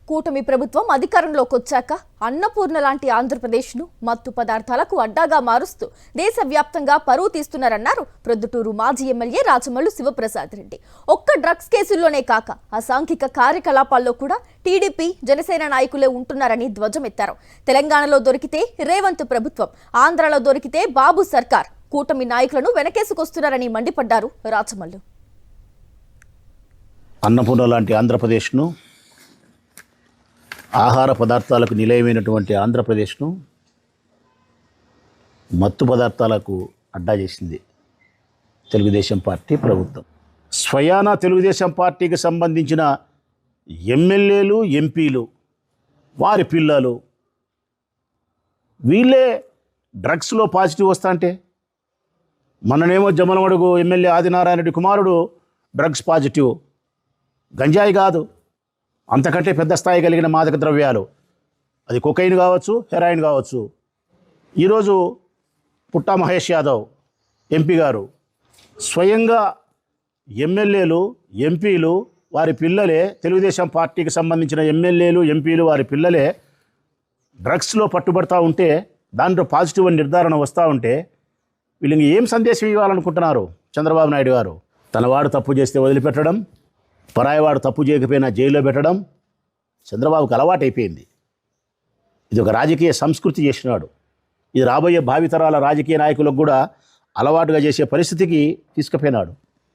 కూటమి ప్రభుత్వం అధికారంలోకి వచ్చాక అన్నపూర్ణ లాంటి ఆంధ్రప్రదేశ్ను మత్తు పదార్థాలకు అడ్డాగా మారుస్తూ దేశవ్యాప్తంగా పరువు తీస్తున్నారన్నారు ప్రొద్దుటూరు మాజీ ఎమ్మెల్యే రాచమల్లు శివప్రసాద్ రెడ్డి. ఒక్క డ్రగ్స్ కేసుల్లోనే కాక అసాంఘిక కార్యకలాపాల్లో కూడా టీడీపీ జనసేన నాయకులే ఉంటున్నారని ధ్వజమెత్తారు. తెలంగాణలో దొరికితే రేవంత్ ప్రభుత్వం, ఆంధ్రాలో దొరికితే బాబు సర్కార్ కూటమి నాయకులను వెనకేసుకొస్తున్నారని మండిపడ్డారు రాచమల్లు. అన్నపూర్ణ లాంటి ఆంధ్రప్రదేశ్ను, ఆహార పదార్థాలకు నిలయమైనటువంటి ఆంధ్రప్రదేశ్ను మత్తు పదార్థాలకు అడ్డా చేసింది తెలుగుదేశం పార్టీ ప్రభుత్వం. స్వయానా తెలుగుదేశం పార్టీకి సంబంధించిన ఎమ్మెల్యేలు, ఎంపీలు, వారి పిల్లలు వీళ్ళే డ్రగ్స్లో పాజిటివ్ వస్తా అంటే, మననేమో జమలమడుగు ఎమ్మెల్యే ఆదినారాయణ రెడ్డి కుమారుడు డ్రగ్స్ పాజిటివ్, గంజాయి కాదు, అంతకంటే పెద్ద స్థాయి కలిగిన మాదక ద్రవ్యాలు, అది కొకైన్ కావచ్చు, హెరాయిన్ కావచ్చు. ఈరోజు పుట్టా మహేష్ యాదవ్ ఎంపీ గారు స్వయంగా ఎమ్మెల్యేలు, ఎంపీలు వారి పిల్లలే, తెలుగుదేశం పార్టీకి సంబంధించిన ఎమ్మెల్యేలు, ఎంపీలు వారి పిల్లలే డ్రగ్స్లో పట్టుబడతా ఉంటే, దాంట్లో పాజిటివ్ అని నిర్ధారణ వస్తూ ఉంటే, వీళ్ళకి ఏం సందేశం ఇవ్వాలనుకుంటున్నారు చంద్రబాబు నాయుడు గారు? తనవాడు తప్పు చేస్తే వదిలిపెట్టడం, పరాయివాడు తప్పు చేయకపోయినా జైల్లో పెట్టడం చంద్రబాబుకు అలవాటైపోయింది. ఇది ఒక రాజకీయ సంస్కృతి చేసినాడు. ఇది రాబోయే భావితరాల రాజకీయ నాయకులకు కూడా అలవాటుగా చేసే పరిస్థితికి తీసుకుపోయినాడు.